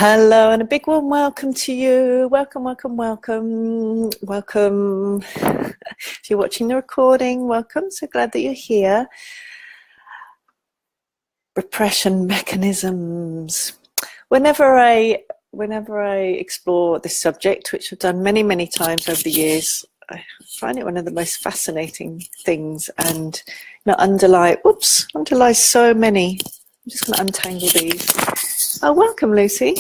Hello and a big warm welcome to you. Welcome, welcome, welcome, welcome. If you're watching the recording, welcome. So glad that you're here. Repression mechanisms. Whenever I explore this subject, which I've done many, many times over the years, I find it one of the most fascinating things, and underlies so many. I'm just going to untangle these. Oh, welcome, Lucy.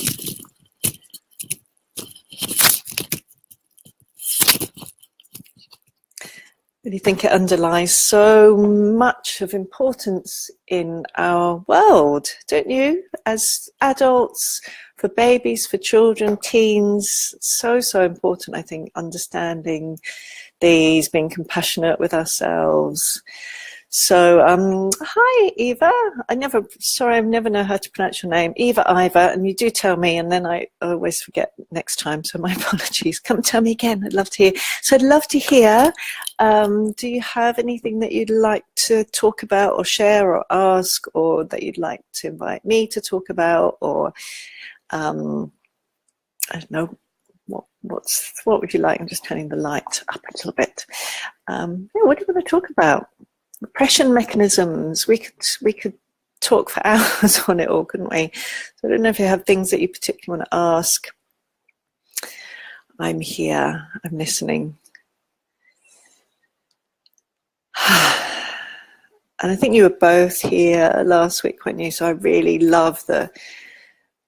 I really think it underlies so much of importance in our world, don't you? As adults, for babies, for children, teens, so important, I think, understanding these, being compassionate with ourselves. So, hi, Eva. I never know how to pronounce your name. Eva, and you do tell me, and then I always forget next time, so my apologies. Come tell me again. I'd love to hear. So I'd love to hear, do you have anything that you'd like to talk about or share or ask, or that you'd like to invite me to talk about, or, I don't know, what would you like? I'm just turning the light up a little bit. Yeah, what do you want to talk about? Repression mechanisms. We could talk for hours on it all, couldn't we? So I don't know if you have things that you particularly want to ask. I'm here. I'm listening. And I think you were both here last week, weren't you? So I really love the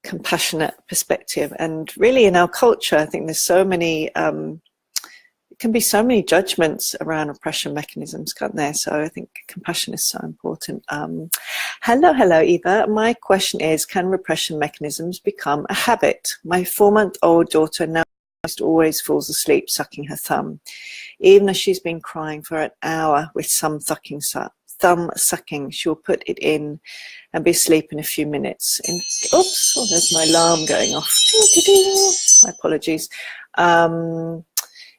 compassionate perspective. And really in our culture, I think there's so many can be so many judgments around repression mechanisms, can't there? So I think compassion is so important. Hello, Eva. My question is, can repression mechanisms become a habit? My 4-month-old daughter now always falls asleep sucking her thumb, even as she's been crying for an hour with some thumb sucking. She'll put it in and be asleep in a few minutes. Oops, there's my alarm going off. My apologies.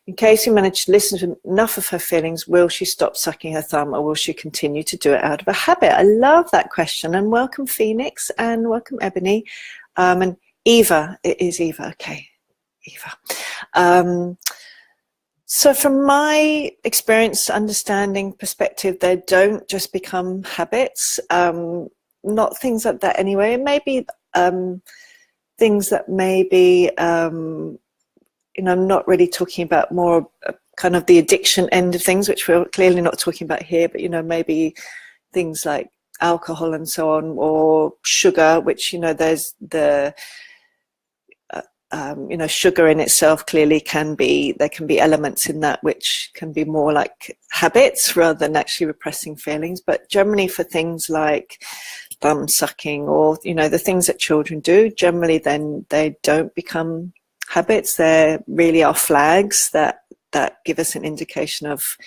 In case you manage to listen to enough of her feelings, will she stop sucking her thumb, or will she continue to do it out of a habit? I love that question. And welcome, Phoenix, and welcome, Ebony. And Eva, it is Eva. Okay, Eva. So from my experience, understanding, perspective, they don't just become habits. Not things like that anyway. It may be things that maybe... I'm not really talking about more kind of the addiction end of things, which we're clearly not talking about here, but, maybe things like alcohol and so on, or sugar, which, there's the, sugar in itself clearly there can be elements in that which can be more like habits rather than actually repressing feelings. But generally for things like thumb sucking or, the things that children do, generally then they don't become habits. They really are flags that give us an indication of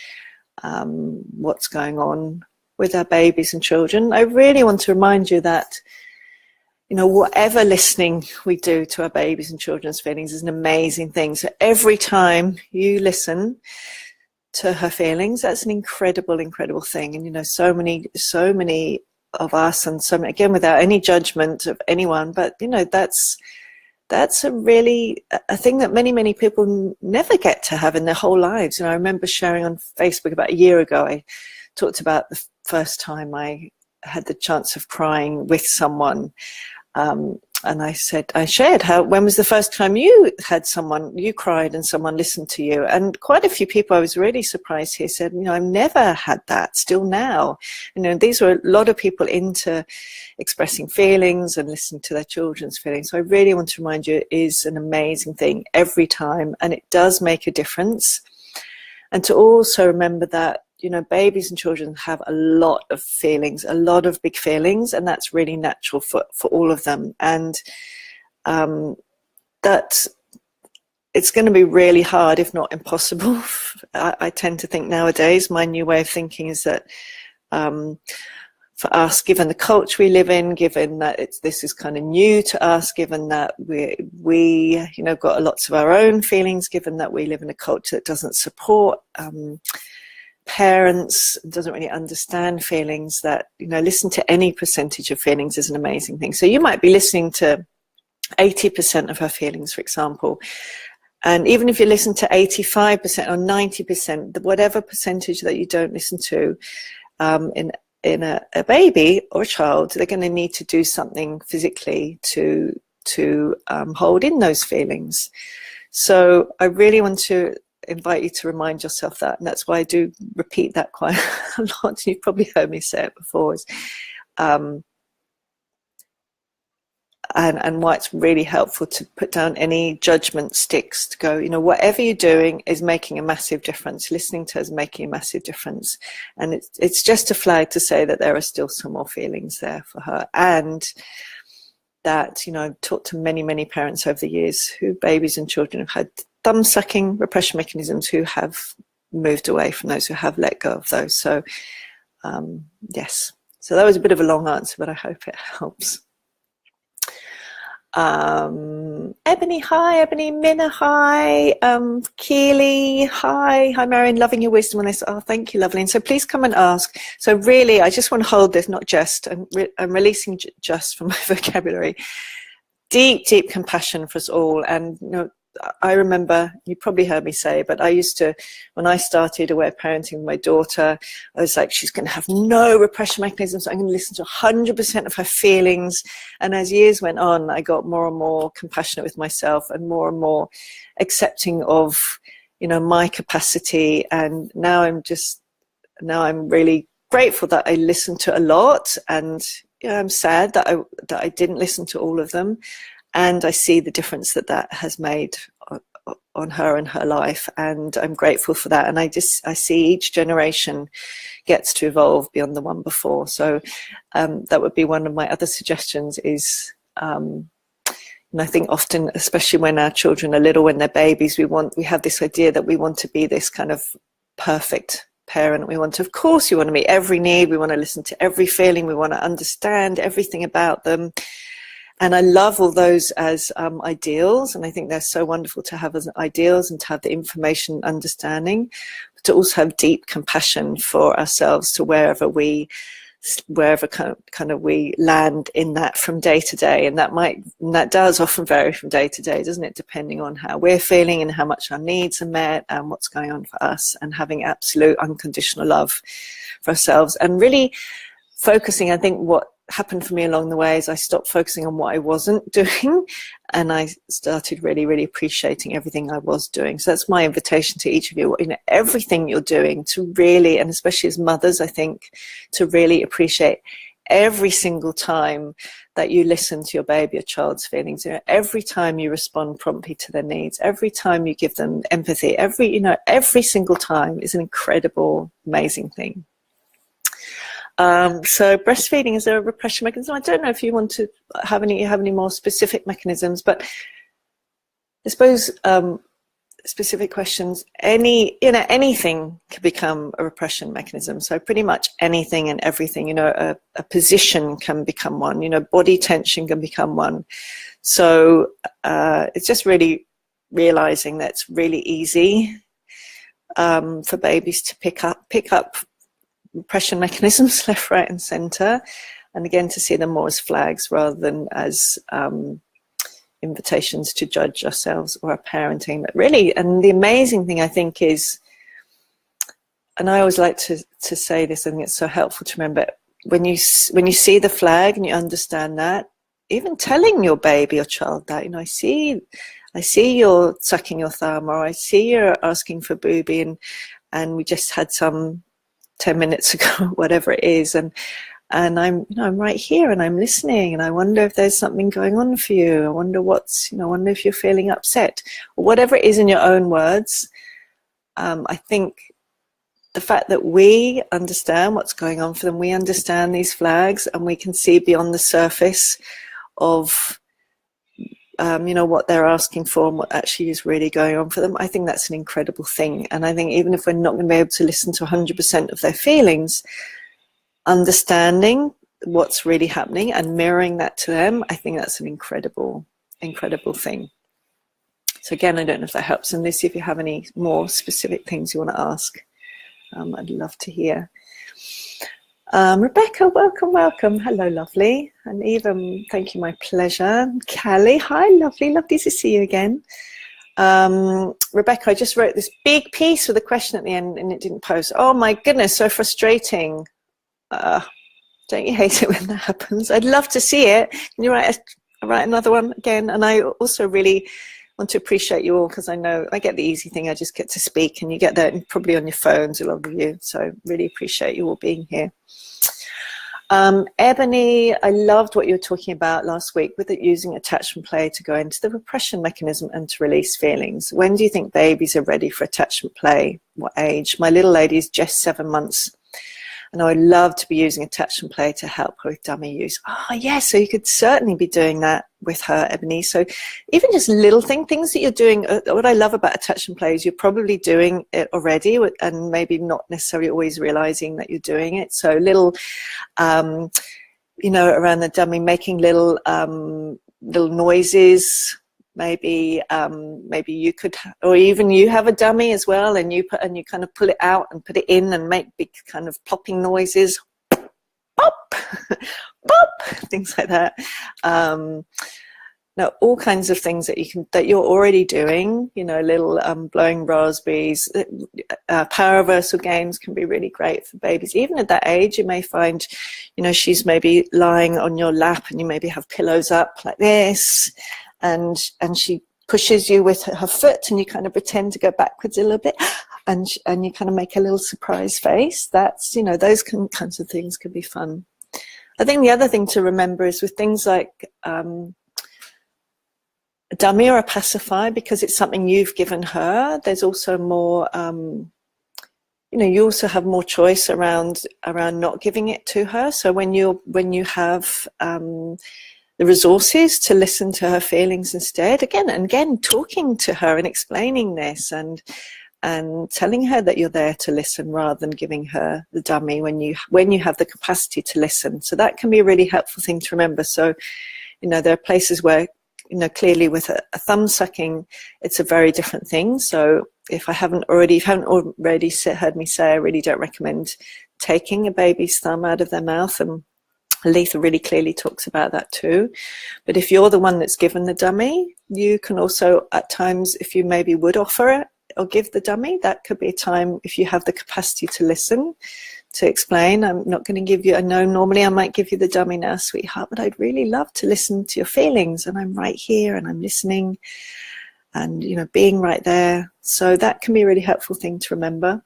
what's going on with our babies and children. I really want to remind you that, whatever listening we do to our babies and children's feelings is an amazing thing. So every time you listen to her feelings, that's an incredible thing. And, so many of us, and so many, again, without any judgment of anyone, but, that's a thing that many people never get to have in their whole lives. And I remember sharing on Facebook about a year ago, I talked about the first time I had the chance of crying with someone. And I shared when was the first time you cried and someone listened to you? And quite a few people, I was really surprised here, said, I've never had that, still now. These were a lot of people into expressing feelings and listening to their children's feelings. So I really want to remind you, it is an amazing thing every time, and it does make a difference. And to also remember that, babies and children have a lot of feelings, a lot of big feelings, and that's really natural for all of them. And that it's going to be really hard, if not impossible. I tend to think nowadays, my new way of thinking is that for us, given the culture we live in, given that this is kind of new to us, given that we got lots of our own feelings, given that we live in a culture that doesn't support parents, doesn't really understand feelings, that listen to any percentage of feelings is an amazing thing. So you might be listening to 80% of her feelings, for example. And even if you listen to 85% or 90%, whatever percentage that you don't listen to, in a baby or a child, they're going to need to do something physically to hold in those feelings. So I really want to invite you to remind yourself that, and that's why I do repeat that quite a lot. You've probably heard me say it before. And why it's really helpful to put down any judgment sticks, to go, you know, whatever you're doing is making a massive difference. Listening to is making a massive difference. And it's just a flag to say that there are still some more feelings there for her. And that, you know, I've talked to many, many parents over the years who babies and children have had thumb sucking repression mechanisms, who have moved away from those, who have let go of those. So, yes. So that was a bit of a long answer, but I hope it helps. Ebony, hi. Ebony, Minna, hi. Keely, hi. Hi, Marion, loving your wisdom on this. Oh, thank you, lovely. And so please come and ask. So really, I just want to hold this, not just, I'm releasing just from my vocabulary. Deep, deep compassion for us all. And, you know, I remember, you probably heard me say, but I used to, when I started aware parenting with my daughter, I was like, she's going to have no repression mechanisms. I'm going to listen to 100% of her feelings. And as years went on, I got more and more compassionate with myself and more accepting of, you know, my capacity. And now I'm really grateful that I listened to a lot. And, you know, I'm sad that I didn't listen to all of them. And I see the difference that has made on her and her life, and I'm grateful for that. And I see each generation gets to evolve beyond the one before. So that would be one of my other suggestions is, and I think often, especially when our children are little, when they're babies, we have this idea that we want to be this kind of perfect parent. We want to, of course, we want to meet every need. We want to listen to every feeling. We want to understand everything about them. And I love all those as ideals, and I think they're so wonderful to have as ideals and to have the information and understanding, but to also have deep compassion for ourselves to wherever kind of we land in that from day to day. And that does often vary from day to day, doesn't it? Depending on how we're feeling and how much our needs are met and what's going on for us, and having absolute unconditional love for ourselves. And really focusing, I think what happened for me along the way is I stopped focusing on what I wasn't doing, and I started really, really appreciating everything I was doing. So that's my invitation to each of you, you know, everything you're doing, to really, and especially as mothers, I think, to really appreciate every single time that you listen to your baby or child's feelings, you know, every time you respond promptly to their needs, every time you give them empathy, every single time is an incredible, amazing thing. So breastfeeding, is there a repression mechanism? I don't know if you want to have any more specific mechanisms, but I suppose specific questions, anything can become a repression mechanism. So pretty much anything and everything, you know, a position can become one, you know, body tension can become one. So it's just really realizing that it's really easy for babies to pick up repression mechanisms left, right and center, and again to see them more as flags rather than as invitations to judge ourselves or our parenting. But really, and the amazing thing I think is, and I always like to say this, I think it's so helpful to remember, when you see the flag and you understand that, even telling your baby or child that, you know, I see you're sucking your thumb, or I see you're asking for booby, and we just had some 10 minutes ago, whatever it is, and I'm right here and I'm listening, and I wonder if there's something going on for you. I wonder I wonder if you're feeling upset, or whatever it is in your own words. I think the fact that we understand what's going on for them, we understand these flags, and we can see beyond the surface of what they're asking for and what actually is really going on for them. I think that's an incredible thing. And I think even if we're not going to be able to listen to 100% of their feelings, understanding what's really happening and mirroring that to them, I think that's an incredible, incredible thing. So again, I don't know if that helps. And Lucy, if you have any more specific things you want to ask, I'd love to hear. Rebecca, welcome, welcome. Hello, lovely. And Eva, thank you, my pleasure. Callie, hi, lovely, lovely to see you again. Rebecca, I just wrote this big piece with a question at the end and it didn't post. Oh my goodness, so frustrating. Don't you hate it when that happens? I'd love to see it. Can you write another one again? And I also really want to appreciate you all, because I know I get the easy thing. I just get to speak, and you get that probably on your phones, a lot of you. So really appreciate you all being here. Ebony, I loved what you were talking about last week with it, using attachment play to go into the repression mechanism and to release feelings. When do you think babies are ready for attachment play? What age? My little lady is just 7 months. And I would love to be using attachment play to help her with dummy use. Oh, yes, so you could certainly be doing that with her, Ebony. So even just little things that you're doing, what I love about attachment play is you're probably doing it already and maybe not necessarily always realizing that you're doing it. So little, you know, around the dummy, making little noises. Maybe you could, or even you have a dummy as well, and you kind of pull it out and put it in and make big kind of plopping noises, pop, pop, things like that. Now, all kinds of things that you're already doing. You know, little blowing raspberries. Power reversal games can be really great for babies. Even at that age, you may find, you know, she's maybe lying on your lap, and you maybe have pillows up like this. And she pushes you with her foot, and you kind of pretend to go backwards a little bit, and you kind of make a little surprise face. That's, you know, those kinds of things can be fun. I think the other thing to remember is with things like a dummy or a pacifier, because it's something you've given her, there's also more, you know, you also have more choice around not giving it to her. So when you have the resources to listen to her feelings instead, again and again, talking to her and explaining this and telling her that you're there to listen rather than giving her the dummy when you have the capacity to listen. So that can be a really helpful thing to remember. So, you know, there are places where, you know, clearly with a thumb sucking, it's a very different thing. So if you haven't already heard me say, I really don't recommend taking a baby's thumb out of their mouth, and Letha really clearly talks about that too. But if you're the one that's given the dummy, you can also at times, if you maybe would offer it or give the dummy, that could be a time, if you have the capacity to listen, to explain, I'm not going to give you, I know normally I might give you the dummy now, sweetheart, but I'd really love to listen to your feelings, and I'm right here and I'm listening and, you know, being right there. So that can be a really helpful thing to remember.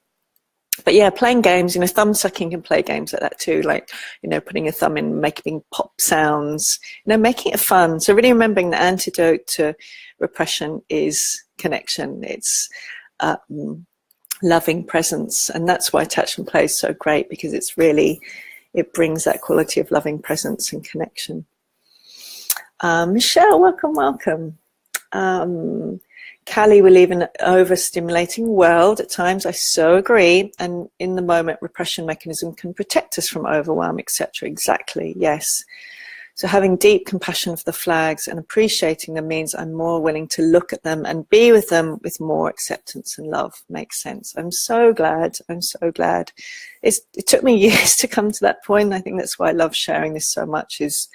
But yeah, playing games, you know, thumb sucking can play games like that too, like, you know, putting a thumb in, making pop sounds, you know, making it fun. So really remembering the antidote to repression is connection. It's loving presence. And that's why attachment play is so great, because it's really, it brings that quality of loving presence and connection. Michelle, welcome, welcome. Callie, we live in an overstimulating world at times. I so agree. And in the moment, repression mechanism can protect us from overwhelm, etc. Exactly, yes. So having deep compassion for the flags and appreciating them means I'm more willing to look at them and be with them with more acceptance and love. Makes sense. I'm so glad. I'm so glad. It took me years to come to that point. I think that's why I love sharing this so much, is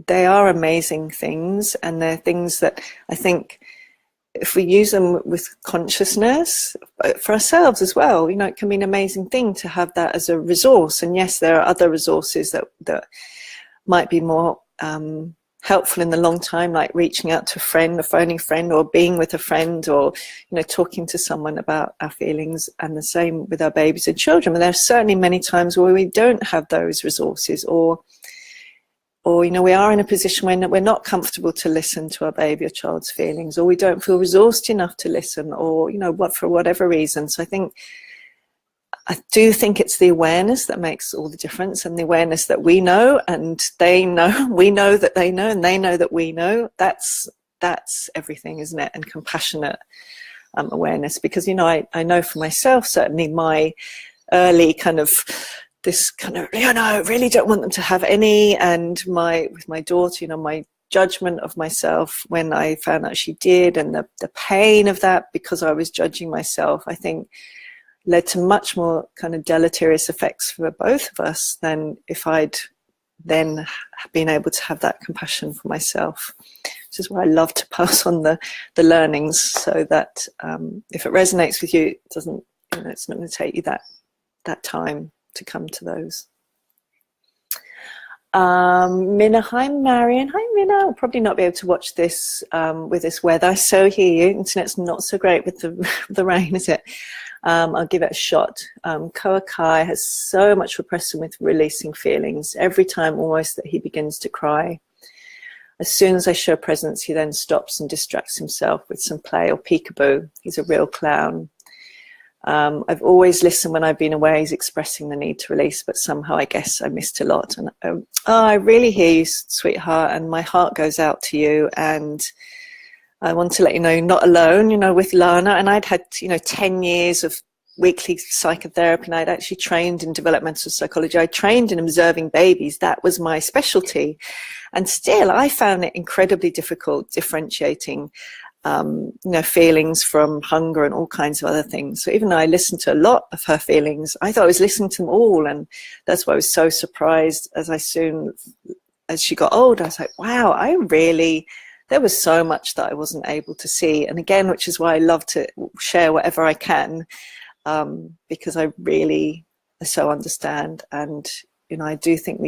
they are amazing things, and they're things that I think if we use them with consciousness for ourselves as well, you know, it can be an amazing thing to have that as a resource. And yes, there are other resources that might be more helpful in the long time, like reaching out to a friend, or phoning a friend, or being with a friend, or, you know, talking to someone about our feelings, and the same with our babies and children. But there are certainly many times where we don't have those resources, or you know, we are in a position when we're not comfortable to listen to our baby or child's feelings, or we don't feel resourced enough to listen, or, you know, for whatever reason. So I do think it's the awareness that makes all the difference, and the awareness that we know and they know, we know that they know, and they know that we know. That's everything, isn't it? And compassionate awareness, because, you know, I know for myself, certainly my early kind of, this kind of, you know, I really don't want them to have any, and with my daughter, you know, my judgment of myself when I found out she did, and the pain of that because I was judging myself. I think led to much more kind of deleterious effects for both of us than if I'd then been able to have that compassion for myself. Which is why I love to pass on the learnings, so that if it resonates with you, it doesn't, you know, it's not going to take you that time to come to those. Minna, hi Marion. Hi Minna. I'll probably not be able to watch this with this weather. I so hear you. Internet's not so great with the rain, is it? I'll give it a shot. Koa Kai has so much repression with releasing feelings. Every time almost that he begins to cry. As soon as I show presence, he then stops and distracts himself with some play or peekaboo. He's a real clown. I've always listened when I've been away. He's expressing the need to release, but somehow I guess I missed a lot. And oh, I really hear you, sweetheart, and my heart goes out to you. And I want to let you know you're not alone, you know, with Lana. And I'd had, you know, 10 years of weekly psychotherapy, and I'd actually trained in developmental psychology. I trained in observing babies. That was my specialty. And still, I found it incredibly difficult differentiating you know, feelings from hunger and all kinds of other things. So even though I listened to a lot of her feelings, I thought I was listening to them all. And that's why I was so surprised as she got older. I was like, wow, there was so much that I wasn't able to see. And again, which is why I love to share whatever I can, because I really so understand. And, you know, I do think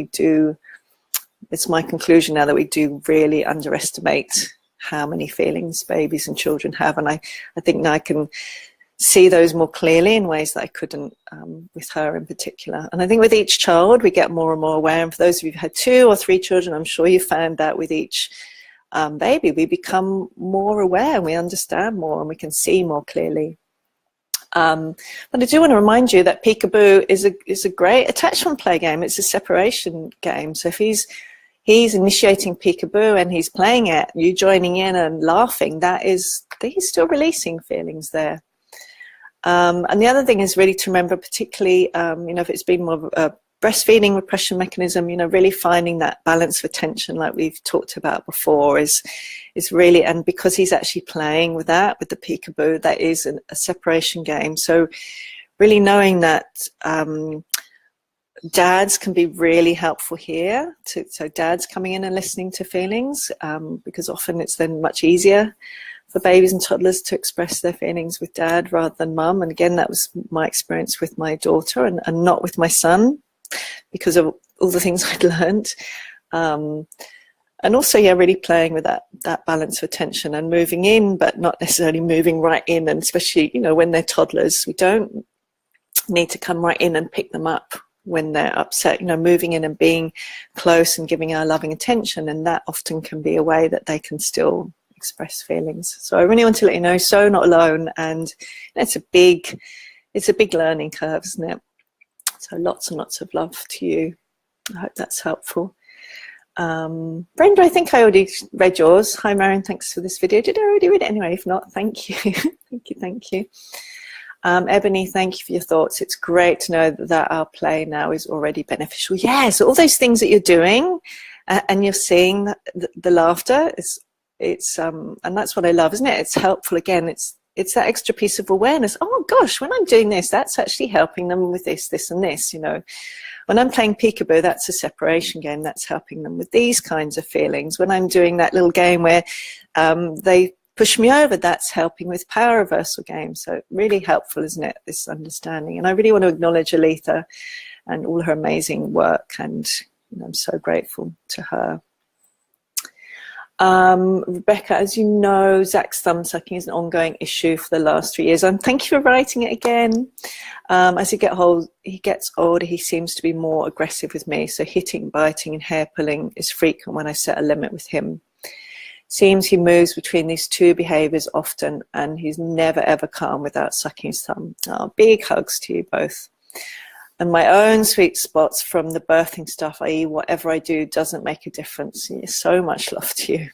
it's my conclusion now that we do really underestimate how many feelings babies and children have. And I think now I can see those more clearly in ways that I couldn't with her in particular. And I think with each child, we get more and more aware. And for those of you who've had 2 or 3 children, I'm sure you found that with each baby, we become more aware and we understand more and we can see more clearly. But I do want to remind you that peekaboo is a great attachment play game. It's a separation game. So if he's initiating peekaboo and he's playing it, you joining in and laughing, he's still releasing feelings there. And the other thing is really to remember, particularly, you know, if it's been more of a breastfeeding repression mechanism, you know, really finding that balance of attention like we've talked about before is really, and because he's actually playing with that, with the peekaboo, that is a separation game. So really knowing that dads can be really helpful here. So dads coming in and listening to feelings, because often it's then much easier for babies and toddlers to express their feelings with dad rather than mum. And again, that was my experience with my daughter and not with my son, because of all the things I'd learned. And also, yeah, really playing with that balance of attention and moving in, but not necessarily moving right in. And especially, you know, when they're toddlers, we don't need to come right in and pick them up when they're upset, you know, moving in and being close and giving our loving attention. And that often can be a way that they can still express feelings. So I really want to let you know, so not alone. And you know, it's a big learning curve, isn't it? So lots and lots of love to you. I hope that's helpful. Brenda, I think I already read yours. Hi Marion, thanks for this video. Did I already read it? Anyway, if not, thank you. Thank you. Ebony, thank you for your thoughts. It's great to know that our play now is already beneficial. Yeah, so all those things that you're doing and you're seeing the laughter, and that's what I love, isn't it? It's helpful. Again, it's that extra piece of awareness. Oh gosh, when I'm doing this, that's actually helping them with this and this, you know. When I'm playing peekaboo, that's a separation game. That's helping them with these kinds of feelings. When I'm doing that little game where they push me over, that's helping with power reversal games. So really helpful, isn't it, this understanding? And I really want to acknowledge Aletha and all her amazing work, and you know, I'm so grateful to her. Rebecca, as you know, Zach's thumb sucking is an ongoing issue for the last 3 years. And thank you for writing it again. As he gets older, he seems to be more aggressive with me. So hitting, biting, and hair pulling is frequent when I set a limit with him. Seems he moves between these two behaviors often, and he's never ever calm without sucking his thumb. Oh, big hugs to you both. And my own sweet spots from the birthing stuff, i.e. whatever I do doesn't make a difference. So much love to you.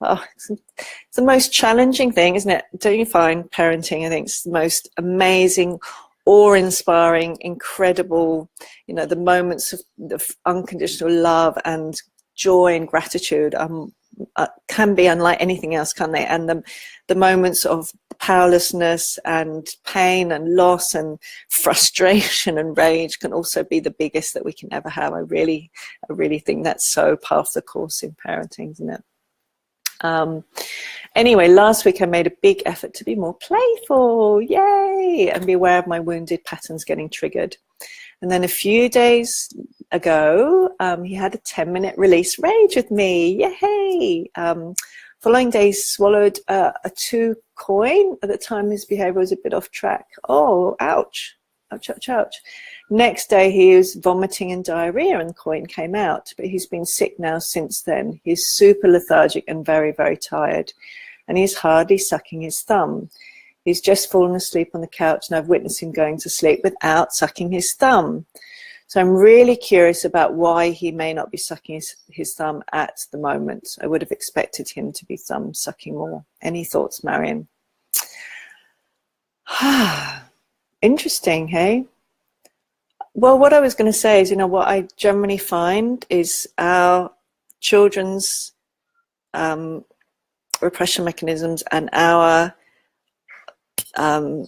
Oh, it's the most challenging thing, isn't it? Don't you find parenting? I think it's the most amazing, awe-inspiring, incredible, you know, the moments of unconditional love and joy and gratitude can be unlike anything else, can they? And the moments of powerlessness and pain and loss and frustration and rage can also be the biggest that we can ever have. I really think that's so part of the course in parenting, isn't it? Anyway, last week I made a big effort to be more playful, yay, and be aware of my wounded patterns getting triggered. And then a few days ago, he had a 10-minute release rage with me, yay. Following day, he swallowed a 2 coin. At the time, his behavior was a bit off track. Oh, ouch, ouch, ouch, ouch. Next day, he was vomiting and diarrhea and the coin came out. But he's been sick now since then. He's super lethargic and very, very tired. And he's hardly sucking his thumb. He's just fallen asleep on the couch and I've witnessed him going to sleep without sucking his thumb. So I'm really curious about why he may not be sucking his thumb at the moment. I would have expected him to be thumb sucking more. Any thoughts, Marion? Interesting, hey? Well, what I was going to say is, what I generally find is our children's repression mechanisms and our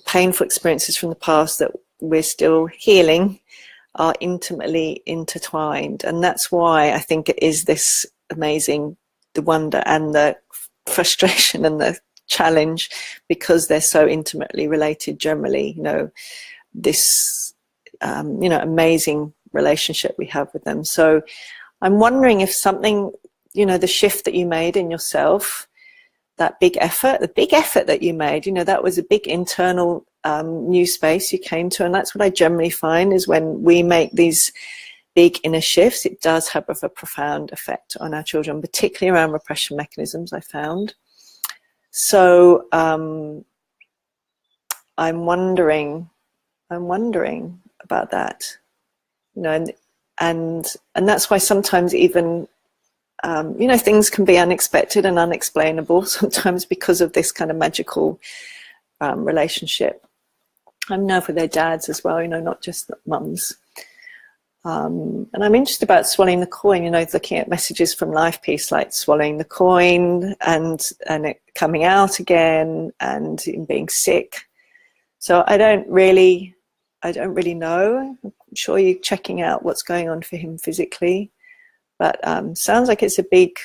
painful experiences from the past that we're still healing are intimately intertwined, and that's why I think it is this amazing, the wonder and the frustration and the challenge, because they're so intimately related generally, this amazing relationship we have with them. So I'm wondering if something, the shift that you made in yourself, that big effort that you made, that was a big internal new space you came to. And that's what I generally find is when we make these big inner shifts, it does have a profound effect on our children, particularly around repression mechanisms, I found. So I'm wondering about that, and that's why sometimes even things can be unexpected and unexplainable sometimes because of this kind of magical relationship. I know for their dads as well, not just mums. And I'm interested about swallowing the coin, looking at messages from Life Peace, like swallowing the coin and it coming out again and him being sick. So I don't really know. I'm sure you're checking out what's going on for him physically. But sounds like it's a big,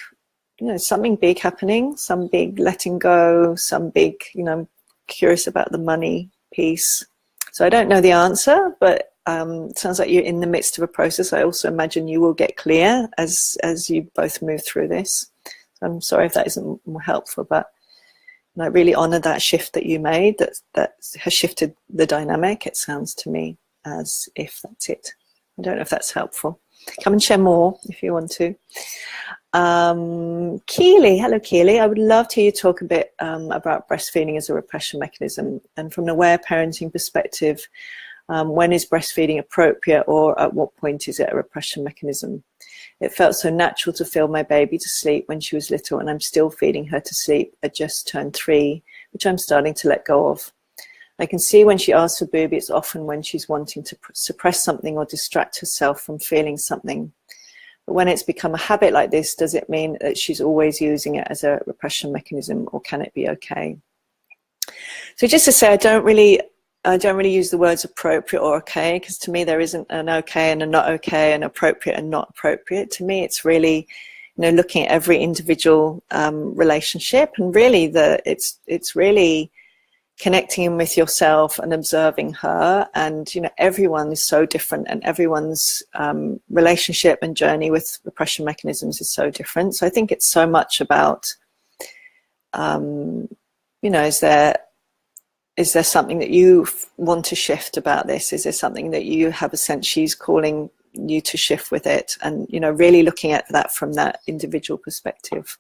something big happening, some big letting go, some big, I'm curious about the money piece. So I don't know the answer, but it sounds like you're in the midst of a process. I also imagine you will get clear as you both move through this. So I'm sorry if that isn't more helpful, but I really honor that shift that you made, that has shifted the dynamic. It sounds to me as if that's it. I don't know if that's helpful. Come and share more if you want to. Keely, hello Keely. I would love to hear you talk a bit about breastfeeding as a repression mechanism, and from an aware parenting perspective, when is breastfeeding appropriate, or at what point is it a repression mechanism? It felt so natural to feel my baby to sleep when she was little, and I'm still feeding her to sleep at just turned 3, which I'm starting to let go of. I can see when she asks for booby, it's often when she's wanting to suppress something or distract herself from feeling something. But when it's become a habit like this, does it mean that she's always using it as a repression mechanism, or can it be okay? So just to say, I don't really use the words appropriate or okay, because to me there isn't an okay and a not okay, and appropriate and not appropriate. To me, it's really, looking at every individual relationship, and really it's really connecting in with yourself and observing her. And everyone is so different, and everyone's relationship and journey with repression mechanisms is so different. So I think it's so much about is there something that you want to shift about this? Is there something that you have a sense she's calling you to shift with it? And really looking at that from that individual perspective.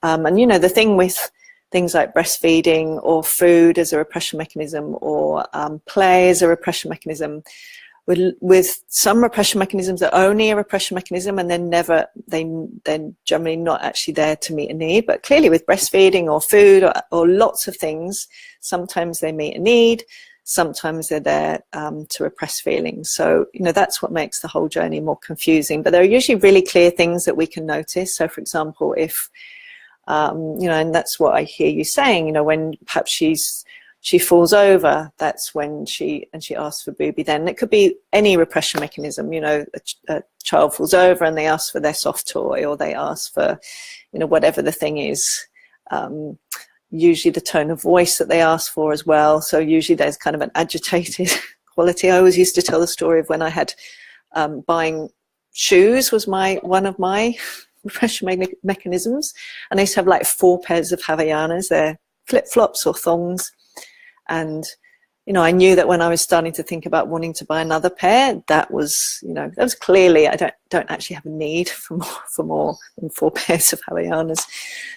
And the thing with things like breastfeeding or food as a repression mechanism, or play as a repression mechanism, with some repression mechanisms that are only a repression mechanism and they're generally not actually there to meet a need. But clearly with breastfeeding or food or lots of things, sometimes they meet a need, sometimes they're there to repress feelings. So that's what makes the whole journey more confusing. But there are usually really clear things that we can notice. So for example, if You know, and that's what I hear you saying, you know, when perhaps she falls over, that's when she asks for booby then. And it could be any repression mechanism, you know, a child falls over and they ask for their soft toy, or they ask for, you know, whatever the thing is. Usually the tone of voice that they ask for as well. So usually there's kind of an agitated quality. I always used to tell the story of when I had buying shoes was one of my repression mechanisms. And I used to have like 4 pairs of Havaianas. They're flip-flops or thongs. And, you know, I knew that when I was starting to think about wanting to buy another pair, that was, you know, that was clearly, I don't actually have a need for more than 4 pairs of Havaianas.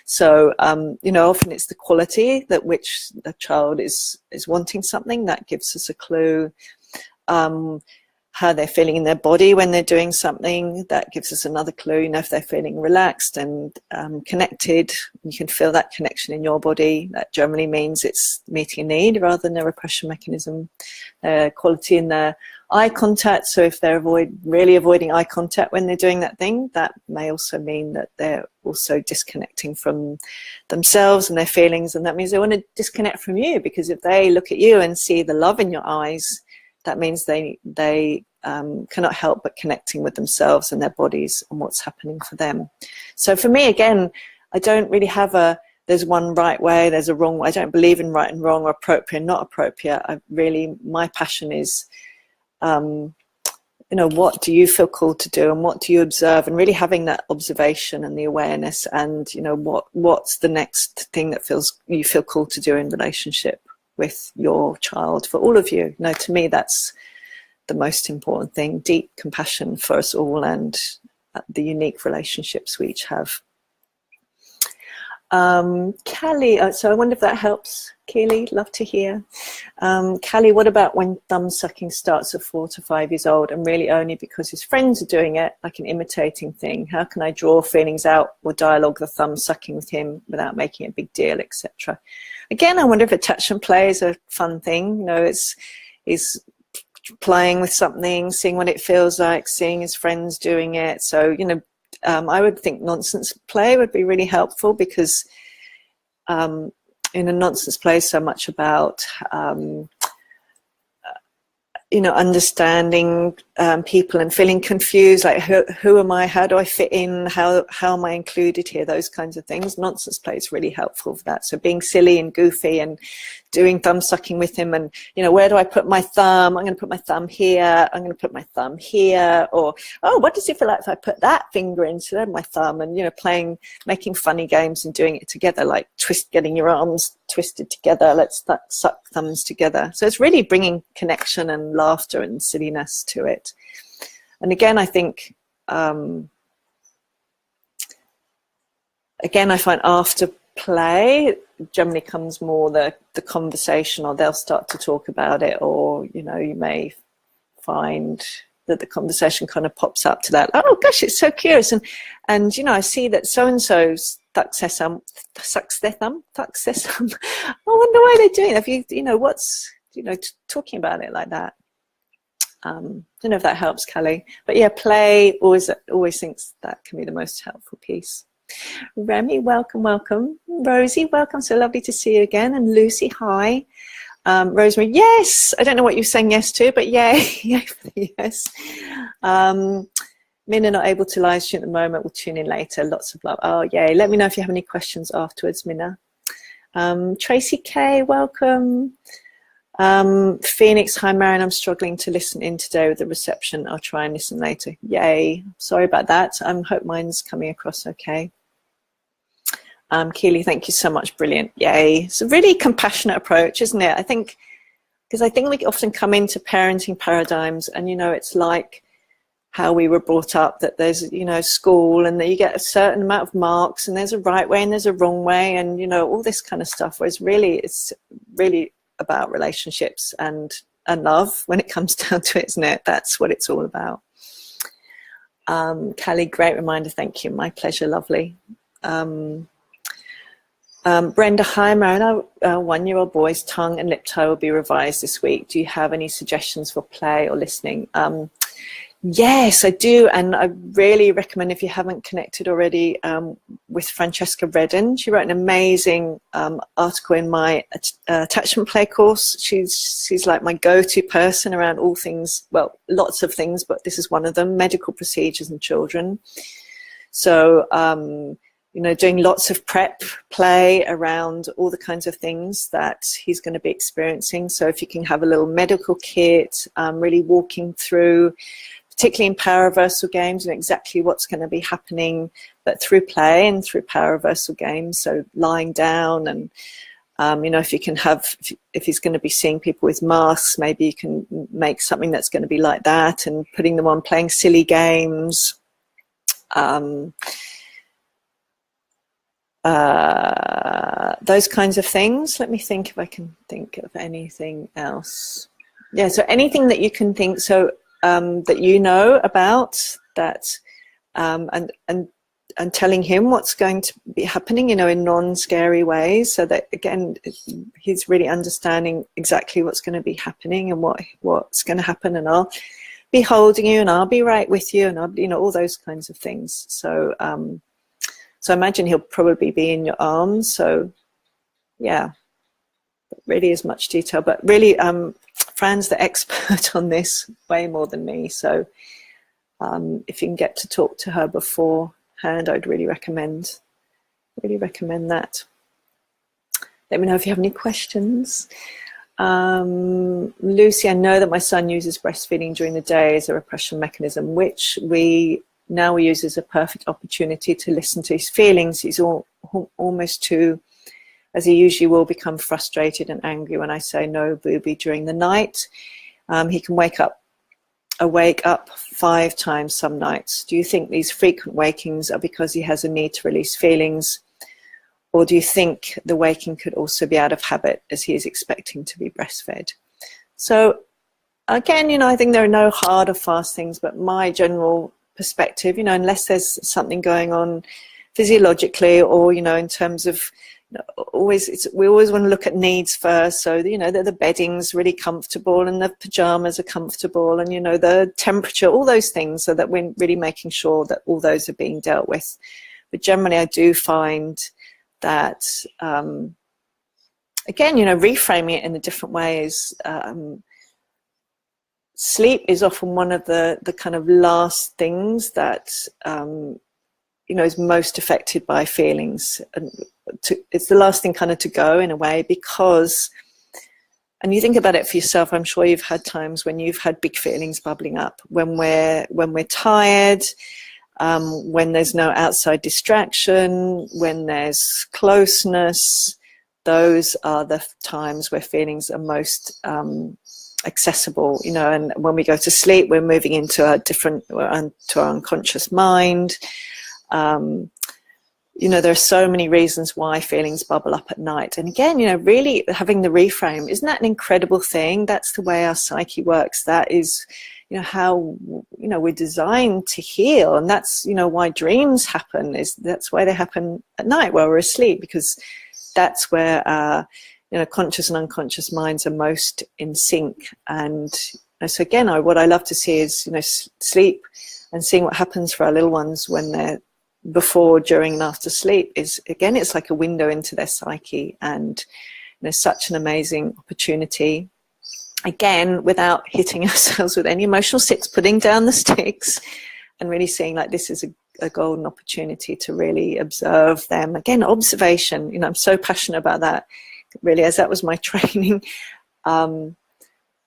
So, you know, often it's the quality that which the child is wanting something that gives us a clue. How they're feeling in their body when they're doing something, that gives us another clue. You know, if they're feeling relaxed and connected, you can feel that connection in your body. That generally means it's meeting a need rather than a repression mechanism. Quality in their eye contact. So if they're really avoiding eye contact when they're doing that thing, that may also mean that they're also disconnecting from themselves and their feelings. And that means they want to disconnect from you, because if they look at you and see the love in your eyes, that means they cannot help but connecting with themselves and their bodies and what's happening for them. So for me, again, I don't really have there's one right way, there's a wrong way. I don't believe in right and wrong or appropriate and not appropriate. My passion is, you know, what do you feel called to do and what do you observe, and really having that observation and the awareness, and, you know, what's the next thing that you feel called to do in relationship with your child, for all of you. You know, to me, that's the most important thing. Deep compassion for us all and the unique relationships we each have. Callie, so I wonder if that helps. Keely, love to hear. Callie, what about when thumb sucking starts at 4 to 5 years old and really only because his friends are doing it, like an imitating thing? How can I draw feelings out or dialogue the thumb sucking with him without making it a big deal, etc.? Again, I wonder if attachment play is a fun thing. You know, is playing with something, seeing what it feels like, seeing his friends doing it. So, you know, I would think nonsense play would be really helpful, because in a nonsense play, so much about you know, understanding people and feeling confused, like who am I, how do I fit in, how am I included here, those kinds of things. Nonsense play is really helpful for that. So being silly and goofy and doing thumb sucking with him, and, you know, where do I put my thumb? I'm going to put my thumb here, I'm going to put my thumb here, or, oh, what does it feel like if I put that finger instead of my thumb? And, you know, making funny games and doing it together, like getting your arms twisted together, let's suck thumbs together. So it's really bringing connection and laughter and silliness to it. And again, I think, again, I find after play generally comes more the conversation, or they'll start to talk about it, or, you know, you may find that the conversation kind of pops up to that, oh gosh, it's so curious, and you know, I see that so-and-so sucks their thumb. I wonder why they're doing it. If you know, what's, you know, talking about it like that. Don't know if that helps, Callie, but yeah, play always thinks that can be the most helpful piece. Remy, welcome. Rosie, welcome, so lovely to see you again. And Lucy, hi. Rosemary, yes. I don't know what you're saying yes to, but yay, yay for the yes. Minna, not able to live stream at the moment, we'll tune in later. Lots of love. Oh, yay. Let me know if you have any questions afterwards, Minna. Tracy K, welcome. Phoenix, hi Marion, I'm struggling to listen in today with the reception. I'll try and listen later. Yay. Sorry about that. Hope mine's coming across okay. Keely, thank you so much. Brilliant. Yay. It's a really compassionate approach, isn't it? I think, because I think we often come into parenting paradigms and, you know, it's like how we were brought up, that there's, you know, school, and that you get a certain amount of marks, and there's a right way and there's a wrong way, and, you know, all this kind of stuff, whereas really it's really about relationships and love when it comes down to it, isn't it? That's what it's all about. Callie, great reminder. Thank you. My pleasure. Lovely. Brenda, hi Marion, our 1-year-old boy's tongue and lip tie will be revised this week. Do you have any suggestions for play or listening? Yes, I do, and I really recommend, if you haven't connected already, with Francesca Redden. She wrote an amazing article in my attachment play course. She's like my go-to person around all things, well, lots of things, but this is one of them: medical procedures and children. So, you know, doing lots of prep play around all the kinds of things that he's going to be experiencing. So if you can have a little medical kit, really walking through, particularly in power reversal games, and exactly what's going to be happening, but through play and through power reversal games. So lying down, and you know, if you can have, if he's going to be seeing people with masks, maybe you can make something that's going to be like that, and putting them on, playing silly games. Those kinds of things. Let me think if I can think of anything else. Yeah, so anything that you can think, so that you know about that, and telling him what's going to be happening, you know, in non-scary ways, so that again he's really understanding exactly what's going to be happening and what's going to happen, and I'll be holding you, and I'll be right with you, and I'll, you know, all those kinds of things. So so I imagine he'll probably be in your arms. So yeah, really as much detail, but really Fran's the expert on this, way more than me. So if you can get to talk to her beforehand, I'd really recommend that. Let me know if you have any questions. Lucy, I know that my son uses breastfeeding during the day as a repression mechanism, which we use as a perfect opportunity to listen to his feelings. He's almost too, as he usually will, become frustrated and angry when I say no, booby, during the night. He can wake up 5 times some nights. Do you think these frequent wakings are because he has a need to release feelings, or do you think the waking could also be out of habit as he is expecting to be breastfed? So again, you know, I think there are no hard or fast things, but my general perspective, you know, unless there's something going on physiologically, or, you know, in terms of, you know, we always want to look at needs first. So, you know, the bedding's really comfortable, and the pajamas are comfortable, and, you know, the temperature, all those things, so that we're really making sure that all those are being dealt with. But generally, I do find that, again, you know, reframing it in a different ways. Sleep is often one of the kind of last things that, you know, is most affected by feelings. And it's the last thing kind of to go, in a way, because, and you think about it for yourself, I'm sure you've had times when you've had big feelings bubbling up, when we're tired, when there's no outside distraction, when there's closeness. Those are the times where feelings are most accessible, you know. And when we go to sleep, we're moving into to our unconscious mind. You know, there are so many reasons why feelings bubble up at night. And again, you know, really having the reframe, isn't that an incredible thing? That's the way our psyche works. That is, you know, how, you know, we're designed to heal. And that's, you know, why dreams happen, that's why they happen at night while we're asleep, because that's where you know, conscious and unconscious minds are most in sync. And so again, what I love to see is, you know, sleep, and seeing what happens for our little ones when they're before, during, and after sleep is, again, it's like a window into their psyche. And, you know, such an amazing opportunity, again, without hitting ourselves with any emotional sticks, putting down the sticks, and really seeing like this is a golden opportunity to really observe them. Again, observation, you know, I'm so passionate about that, really, as that was my training.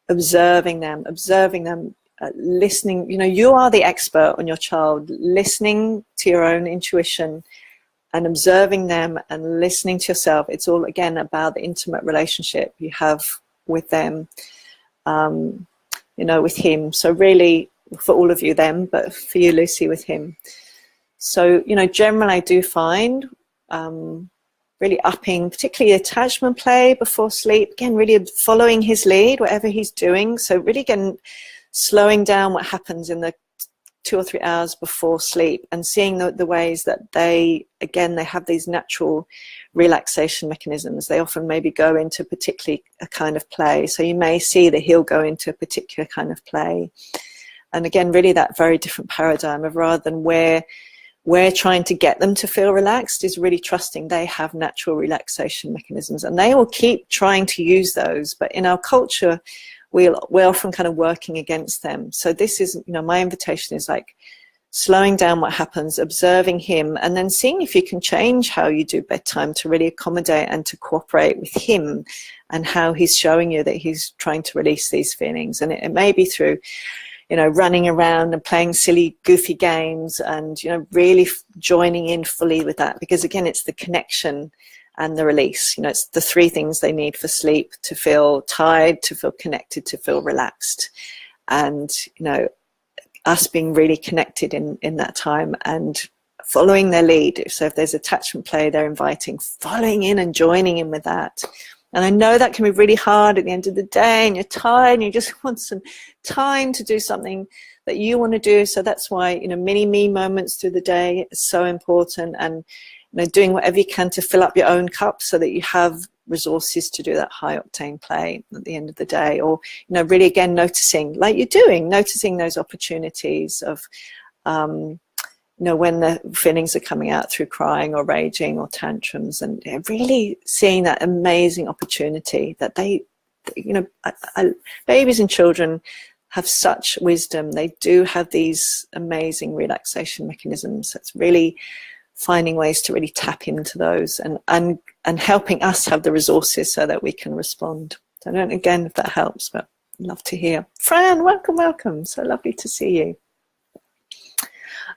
Observing them, listening. You know, you are the expert on your child. Listening to your own intuition and observing them and listening to yourself. It's all, again, about the intimate relationship you have with them, you know, with him. So really, for all of you, them, but for you, Lucy, with him. So, you know, generally I do find really upping, particularly attachment play before sleep. Again, really following his lead, whatever he's doing. So really, again, slowing down what happens in the 2 or 3 hours before sleep, and seeing the ways that they have these natural relaxation mechanisms. They often maybe go into particularly a kind of play. So you may see that he'll go into a particular kind of play. And again, really that very different paradigm of, rather than where we're trying to get them to feel relaxed, is really trusting they have natural relaxation mechanisms, and they will keep trying to use those. But in our culture, we're often kind of working against them. So this is, you know, my invitation is like slowing down what happens, observing him, and then seeing if you can change how you do bedtime to really accommodate and to cooperate with him, and how he's showing you that he's trying to release these feelings. And it may be through, you know, running around and playing silly, goofy games, and, you know, really joining in fully with that. Because again, it's the connection and the release. You know, it's the three things they need for sleep: to feel tired, to feel connected, to feel relaxed. And, you know, us being really connected in that time and following their lead. So if there's attachment play they're inviting, following in and joining in with that. And I know that can be really hard at the end of the day, and you're tired and you just want some time to do something that you want to do. So that's why, you know, mini me moments through the day is so important, and, you know, doing whatever you can to fill up your own cup so that you have resources to do that high octane play at the end of the day. Or, you know, really again noticing, like you're doing, noticing those opportunities of, you know, when the feelings are coming out through crying or raging or tantrums, and really seeing that amazing opportunity that they, you know, babies and children have such wisdom. They do have these amazing relaxation mechanisms. It's really finding ways to really tap into those, and helping us have the resources so that we can respond. So I don't know, again, if that helps, but I'd love to hear. Fran, welcome, welcome. So lovely to see you.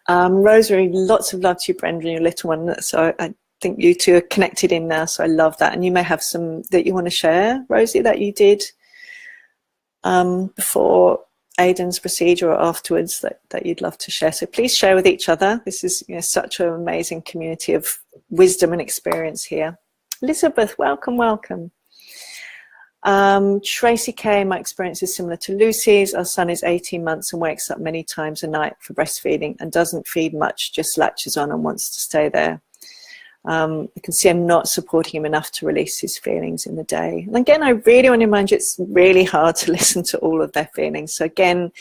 Rosemary, lots of love to you, Brenda, and your little one. So I think you two are connected in now, so I love that. And you may have some that you want to share, Rosie, that you did before Aidan's procedure or afterwards, that you'd love to share. So please share with each other. This is, you know, such an amazing community of wisdom and experience here. Elizabeth, welcome, welcome. Tracy K, my experience is similar to Lucy's. Our son is 18 months and wakes up many times a night for breastfeeding and doesn't feed much, just latches on and wants to stay there. I can see I'm not supporting him enough to release his feelings in the day. And again, I really want to remind you, it's really hard to listen to all of their feelings. So again,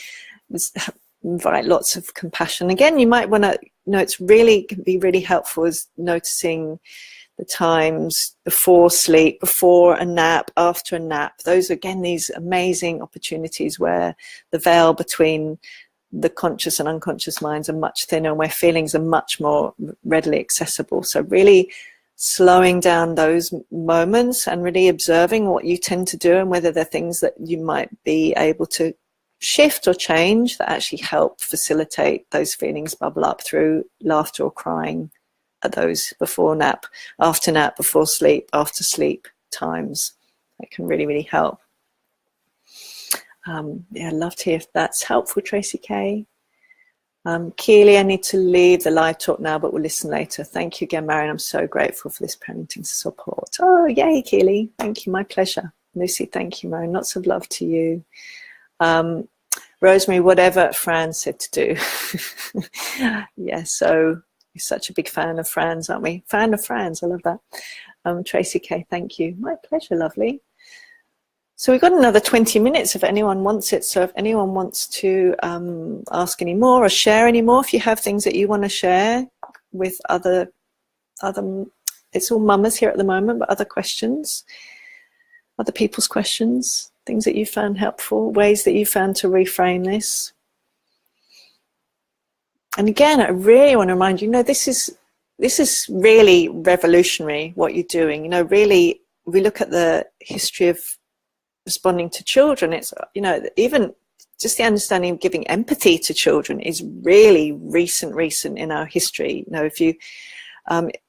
invite lots of compassion. Again, you might want to, you know, it's really, can be really helpful is noticing the times before sleep, before a nap, after a nap. Those, again, these amazing opportunities where the veil between the conscious and unconscious minds are much thinner, and where feelings are much more readily accessible. So really slowing down those moments and really observing what you tend to do, and whether they're things that you might be able to shift or change that actually help facilitate those feelings bubble up through laughter or crying at those before nap, after nap, before sleep, after sleep times. That can really, really help. Yeah, I'd love to hear if that's helpful, Tracy K. Keely, I need to leave the live talk now, but we'll listen later. Thank you again, Marion. I'm so grateful for this parenting support. Oh, yay, Keely. Thank you. My pleasure. Lucy, thank you, Marion. Lots of love to you. Rosemary, whatever Fran said to do. Yeah, so you're such a big fan of Fran's, aren't we? Fan of Fran's. I love that. Tracy K, thank you. My pleasure, lovely. So we've got another 20 minutes if anyone wants it. So if anyone wants to ask any more or share any more, if you have things that you want to share with other, it's all mamas here at the moment, but other questions, other people's questions, things that you found helpful, ways that you found to reframe this. And again, I really want to remind you, this is really revolutionary what you're doing. You know, really, we look at the history of responding to children, it's, you know, even just the understanding of giving empathy to children is really recent in our history. You know, if you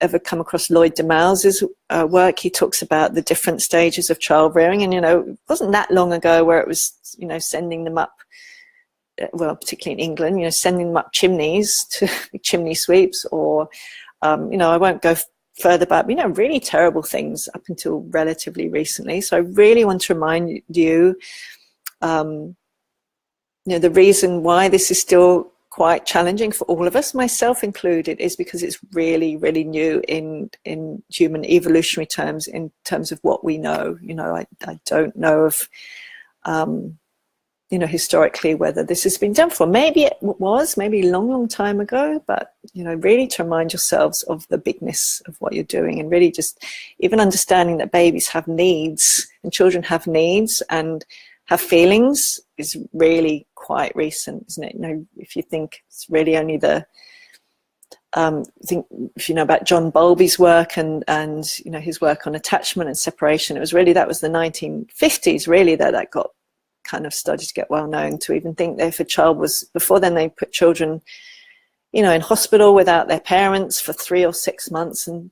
ever come across Lloyd DeMaule's work, he talks about the different stages of child rearing, and, you know, it wasn't that long ago where it was, you know, sending them up, well, particularly in England, you know, sending them up chimneys to chimney sweeps, or, you know, I won't go further back, you know, really terrible things up until relatively recently. So I really want to remind you, you know, the reason why this is still quite challenging for all of us, myself included, is because it's really, really new in human evolutionary terms, in terms of what we know. You know, I don't know of you know, historically, whether this has been done for. Maybe it was, maybe a long, long time ago, but, you know, really to remind yourselves of the bigness of what you're doing, and really just even understanding that babies have needs and children have needs and have feelings is really quite recent, isn't it? You know, if you think it's really only the, I think if you know about John Bowlby's work and you know, his work on attachment and separation, it was really, that was the 1950s really that got kind of started to get well known, to even think that if a child was, before then they put children, you know, in hospital without their parents for 3 or 6 months and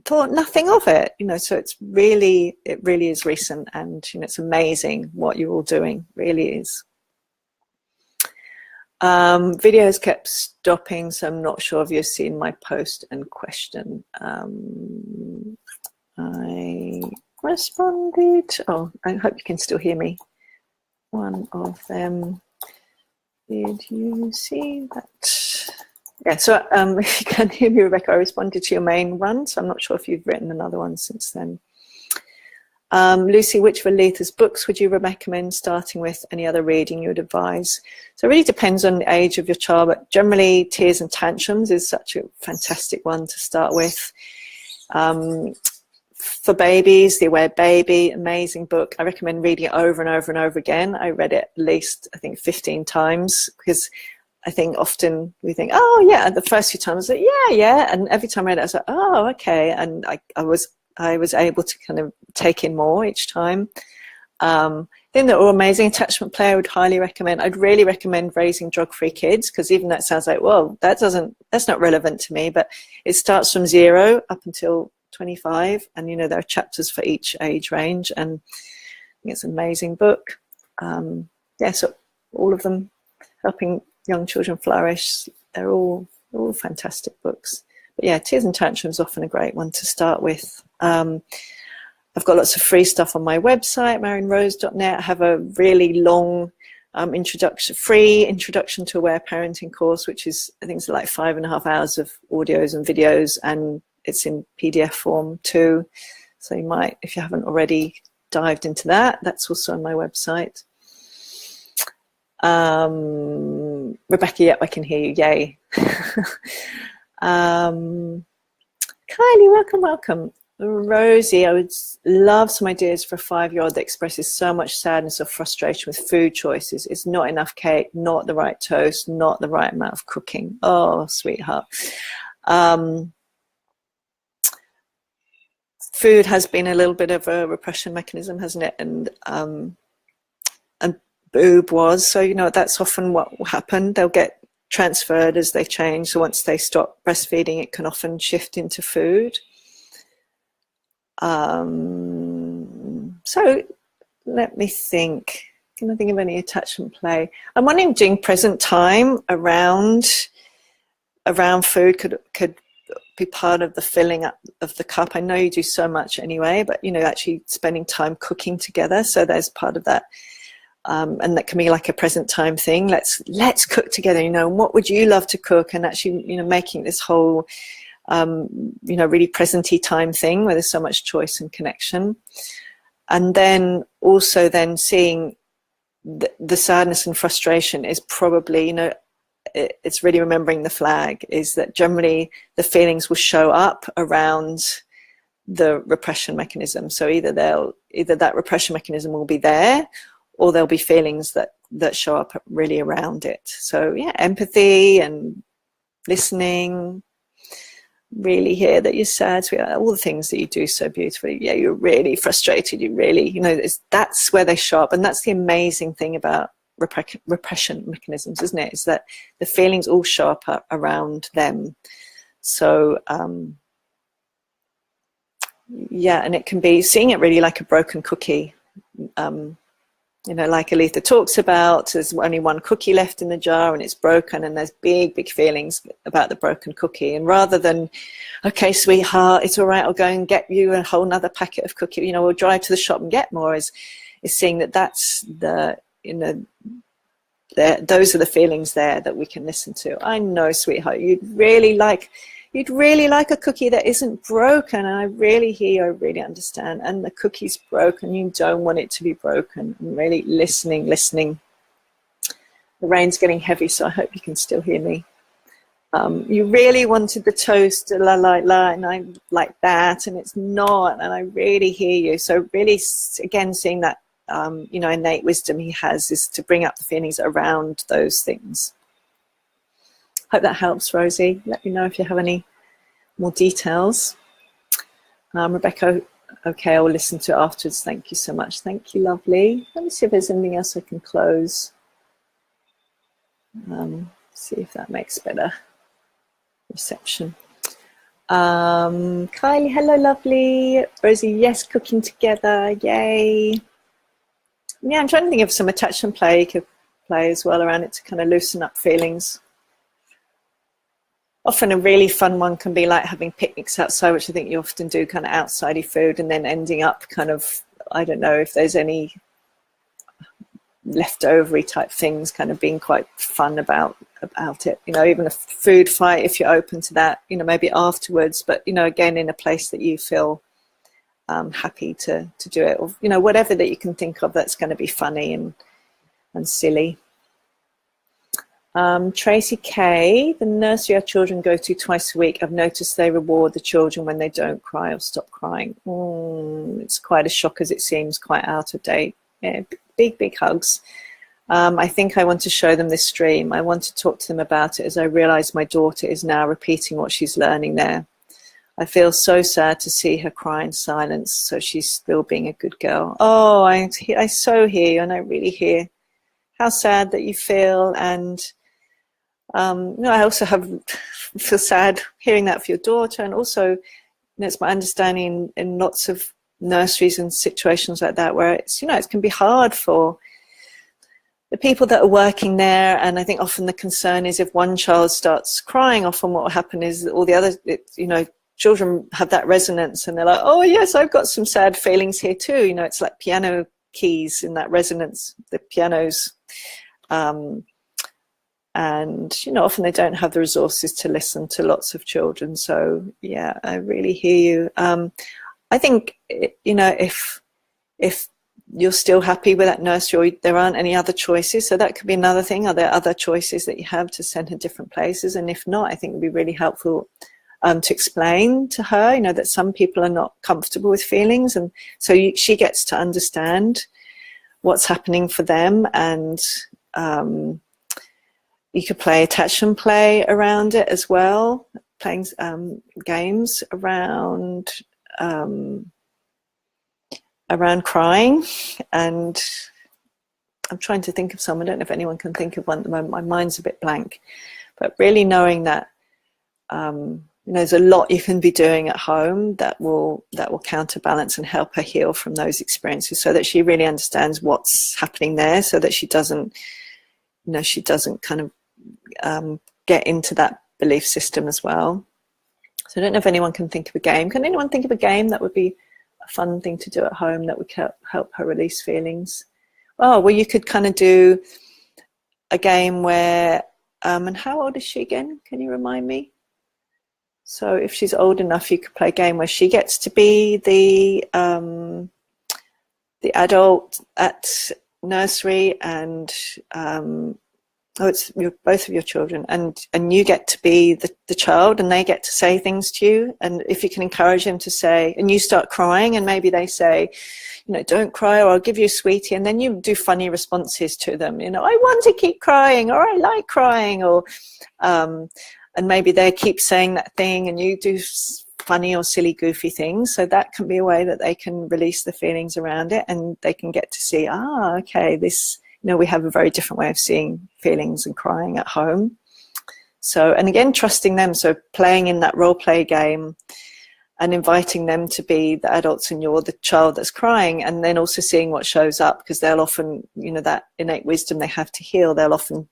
thought nothing of it, you know. So it's really, it really is recent, and you know, it's amazing what you're all doing, really is. Videos kept stopping, so I'm not sure if you've seen my post and question. I responded. Oh, I hope you can still hear me. One of them. Did you see that? Yeah, so if you can hear me, Rebecca, I responded to your main one, so I'm not sure if you've written another one since then. Lucy, which of Aletha's books would you recommend starting with? Any other reading you would advise? So it really depends on the age of your child, but generally Tears and Tantrums is such a fantastic one to start with. For babies, The Aware Baby, amazing book. I recommend reading it over and over and over again. I read it at least, I think, 15 times, because I think often we think, oh yeah, the first few times I was like, yeah, and every time I read it I was like, oh okay, and I was able to kind of take in more each time. I think they're all amazing. Attachment Play I would highly recommend. I'd really recommend Raising Drug-Free Kids, because even that sounds like, well, that's not relevant to me, but it starts from 0 up until 25, and you know, there are chapters for each age range, and I think it's an amazing book. Yeah, so all of them helping young children flourish, they're all fantastic books. But yeah, Tears and Tantrums is often a great one to start with. I've got lots of free stuff on my website, marionrose.net. I have a really long free introduction to aware parenting course, which is, I think it's like 5.5 hours of audios and videos, and it's in PDF form too. So you might, if you haven't already dived into that, that's also on my website. Rebecca, yep, I can hear you, yay. Kylie, welcome. Rosie, I would love some ideas for a 5-year-old that expresses so much sadness or frustration with food choices. It's not enough cake, not the right toast, not the right amount of cooking. Oh, sweetheart. Food has been a little bit of a repression mechanism, hasn't it? And boob was, so you know, that's often what will happen. They'll get transferred as they change. So once they stop breastfeeding, it can often shift into food. So let me think. Can I think of any attachment play? I'm wondering, doing present time around food could be part of the filling up of the cup. I know you do so much anyway, but you know, actually spending time cooking together. So there's part of that. And that can be like a present time thing. Let's cook together, you know, what would you love to cook? And actually, you know, making this whole, you know, really present-y time thing where there's so much choice and connection. And then also then seeing the sadness and frustration is probably, you know, it's really remembering the flag, is that generally the feelings will show up around the repression mechanism. So either that repression mechanism will be there, or there'll be feelings that show up really around it. So yeah, empathy and listening, really hear that you're sad, all the things that you do so beautifully. Yeah, you're really frustrated, you really, you know, that's where they show up. And that's the amazing thing about repression mechanisms, isn't it? Is that the feelings all show up around them. So yeah, and it can be seeing it really like a broken cookie. You know, like Aletha talks about, there's only one cookie left in the jar and it's broken, and there's big feelings about the broken cookie. And rather than, okay, sweetheart, it's all right, I'll go and get you a whole nother packet of cookie, you know, we'll drive to the shop and get more, is seeing that's the, you know, those are the feelings there that we can listen to. I know, sweetheart, you'd really like a cookie that isn't broken, and I really hear, I really understand, and the cookie's broken, you don't want it to be broken. And really listening. The rain's getting heavy, so I hope you can still hear me. You really wanted the toast, la la la, and I like that, and it's not, and I really hear you. So really, again, seeing that, you know, innate wisdom he has is to bring up the feelings around those things. Hope that helps, Rosie. Let me know if you have any more details. Rebecca, okay, I will listen to it afterwards. Thank you so much. Thank you, lovely. Let me see if there's anything else I can close. See if that makes better reception. Kylie, hello, lovely. Rosie, yes, cooking together, yay. Yeah, I'm trying to think of some attachment play you could play as well around it to kind of loosen up feelings. Often a really fun one can be like having picnics outside, which I think you often do, kind of outsidey food, and then ending up kind of, I don't know if there's any leftovery type things, kind of being quite fun about it, you know, even a food fight if you're open to that, you know, maybe afterwards, but, you know, again in a place that you feel happy to do it, or, you know, whatever that you can think of that's going to be funny and silly. Tracy K, the nursery our children go to twice a week, I've noticed they reward the children when they don't cry or stop crying. It's quite a shock as it seems quite out of date. Yeah, big hugs. I think I want to show them this stream. I want to talk to them about it as I realize my daughter is now repeating what she's learning there. I feel so sad to see her cry in silence, so she's still being a good girl. Oh, I so hear you, and I really hear how sad that you feel. And you know, I also feel sad hearing that for your daughter, and also, you know, it's my understanding in lots of nurseries and situations like that where it's, you know, it can be hard for the people that are working there, and I think often the concern is if one child starts crying, often what will happen is all the other, you know, children have that resonance and they're like, oh yes, I've got some sad feelings here too. You know, it's like piano keys in that resonance, the pianos. And, you know, often they don't have the resources to listen to lots of children. So yeah, I really hear you. I think, you know, if you're still happy with that nursery, or there aren't any other choices, so that could be another thing. Are there other choices that you have to send her different places? And if not, I think it would be really helpful to explain to her, you know, that some people are not comfortable with feelings, and so she gets to understand what's happening for them. And you could play attachment play around it as well, playing games around crying. And I'm trying to think of some. I don't know if anyone can think of one at the moment. My mind's a bit blank. But really knowing that you know, there's a lot you can be doing at home that will counterbalance and help her heal from those experiences, so that she really understands what's happening there, so that she doesn't, you know, she doesn't kind of get into that belief system as well. So I don't know if anyone can think of a game. Can anyone think of a game that would be a fun thing to do at home that would help her release feelings? Oh, well, you could kind of do a game where, and how old is she again? Can you remind me? So if she's old enough, you could play a game where she gets to be the adult at nursery, and it's both of your children, and you get to be the child, and they get to say things to you. And if you can encourage them to say, and you start crying, and maybe they say, you know, don't cry, or I'll give you a sweetie, and then you do funny responses to them, you know, I want to keep crying, or I like crying, or and maybe they keep saying that thing, and you do funny or silly, goofy things. So that can be a way that they can release the feelings around it, and they can get to see, okay, this, you know, we have a very different way of seeing feelings and crying at home. So, and again, trusting them. So playing in that role play game and inviting them to be the adults, and you're the child that's crying, and then also seeing what shows up, because they'll often, you know, that innate wisdom they have to heal, they'll often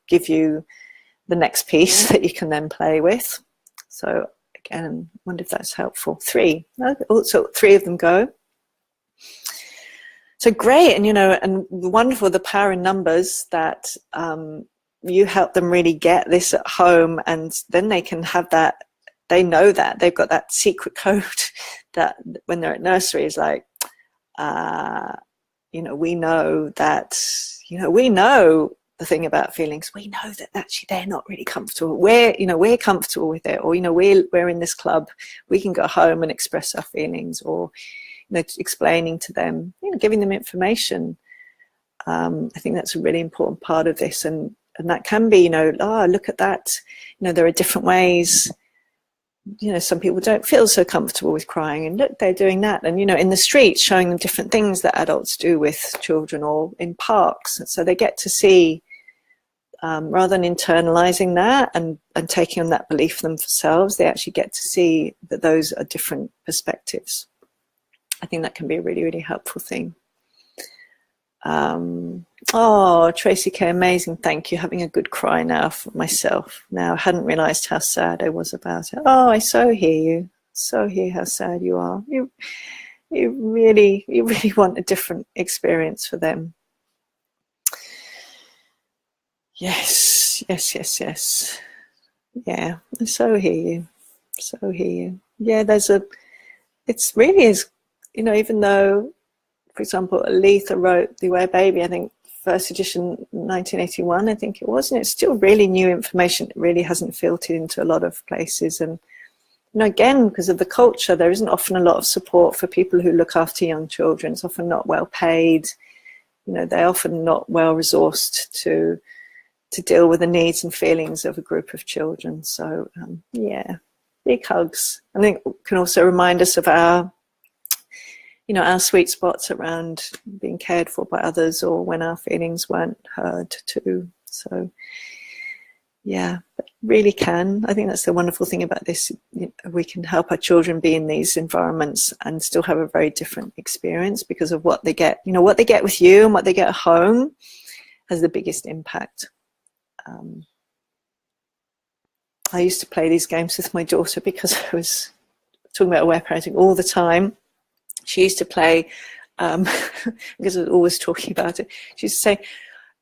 give you the next piece that you can then play with. So again, I wonder if that's helpful. 3. So 3 of them go. So great. And, you know, and wonderful, the power in numbers, that you help them really get this at home, and then they can have that, they know that they've got that secret code that when they're at nursery is like, you know, we know that the thing about feelings. We know that actually they're not really comfortable. We're comfortable with it, or we're in this club. We can go home and express our feelings, or explaining to them, giving them information. I think that's a really important part of this, and that can be, look at that. There are different ways. Some people don't feel so comfortable with crying, and look, they're doing that. And in the streets, showing them different things that adults do with children, or in parks, so they get to see, rather than internalizing that and taking on that belief for themselves, they actually get to see that those are different perspectives. I think that can be a really, really helpful thing. Oh, Tracy K, amazing, thank you. Having a good cry now for myself. Now, I hadn't realized how sad I was about it. Oh, I so hear you. So hear how sad you are. You really want a different experience for them. Yes. Yeah, I so hear you. So hear you. Yeah, it's really is, even though, for example, Aletha wrote The Aware Baby, I think first edition 1981, I think it was, and it's still really new information. It really hasn't filtered into a lot of places. And again, because of the culture, there isn't often a lot of support for people who look after young children. It's often not well paid. They're often not well resourced to deal with the needs and feelings of a group of children. So yeah, big hugs. I think it can also remind us of our sweet spots around being cared for by others, or when our feelings weren't heard too. So yeah, but really can. I think that's the wonderful thing about this. We can help our children be in these environments and still have a very different experience because of what they get. What they get with you and what they get at home has the biggest impact. I used to play these games with my daughter because I was talking about aware parenting all the time. She used to play, because I was always talking about it, she used to say,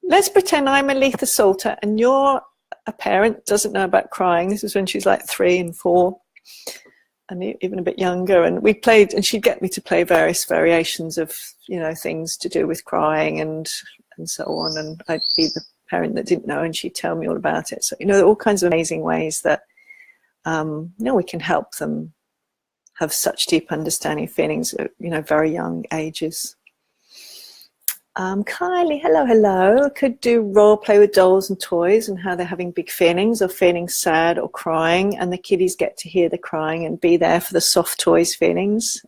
let's pretend I'm Aletha Salter and you're a parent, doesn't know about crying. This was when she was like 3 and 4 and even a bit younger. And we played, and she'd get me to play various variations of, things to do with crying and so on. And I'd be the parent that didn't know, and she'd tell me all about it. So, there are all kinds of amazing ways that, we can help them have such deep understanding of feelings at, very young ages. Kylie, hello. Could do role play with dolls and toys and how they're having big feelings or feeling sad or crying, and the kiddies get to hear the crying and be there for the soft toys feelings.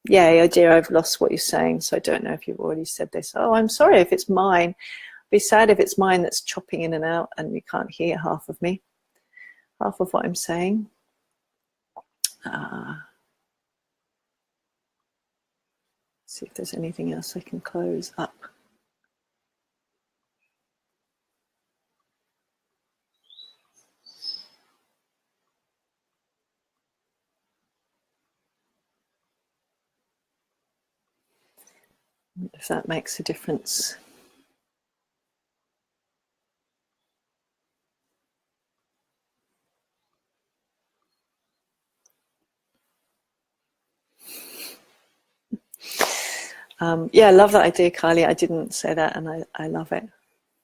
Yeah, dear, I've lost what you're saying, so I don't know if you've already said this. Oh, I'm sorry if it's mine. I'd be sad if it's mine that's chopping in and out and you can't hear half of me, half of what I'm saying. See if there's anything else I can close up. If that makes a difference. Yeah, I love that idea, Kylie. I didn't say that, and I love it.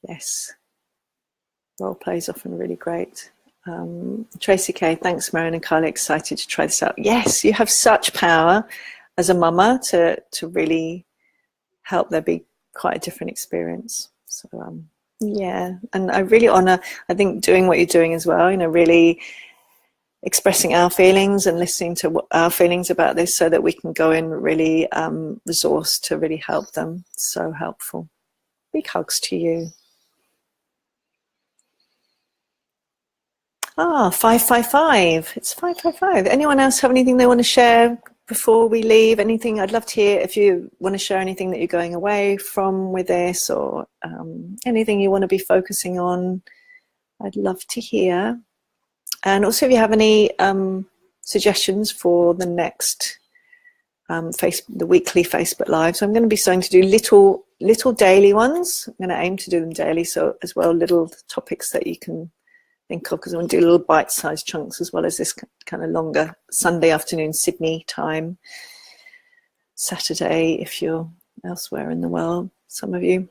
Yes. Role play is often really great. Tracy K, thanks, Marion and Kylie. Excited to try this out. Yes, you have such power as a mama to really help there be quite a different experience. So, yeah, and I really honor, I think, doing what you're doing as well, really expressing our feelings and listening to our feelings about this so that we can go in really resourced to really help them. So helpful. Big hugs to you. 555. It's 555. Anyone else have anything they want to share before we leave? Anything? I'd love to hear if you want to share anything that you're going away from with this, or anything you want to be focusing on. I'd love to hear. And also, if you have any suggestions for the next the weekly Facebook Lives, I'm going to be starting to do little daily ones. I'm going to aim to do them daily, so as well little topics that you can think of, because I want to do little bite-sized chunks as well as this kind of longer Sunday afternoon Sydney time, Saturday if you're elsewhere in the world, some of you.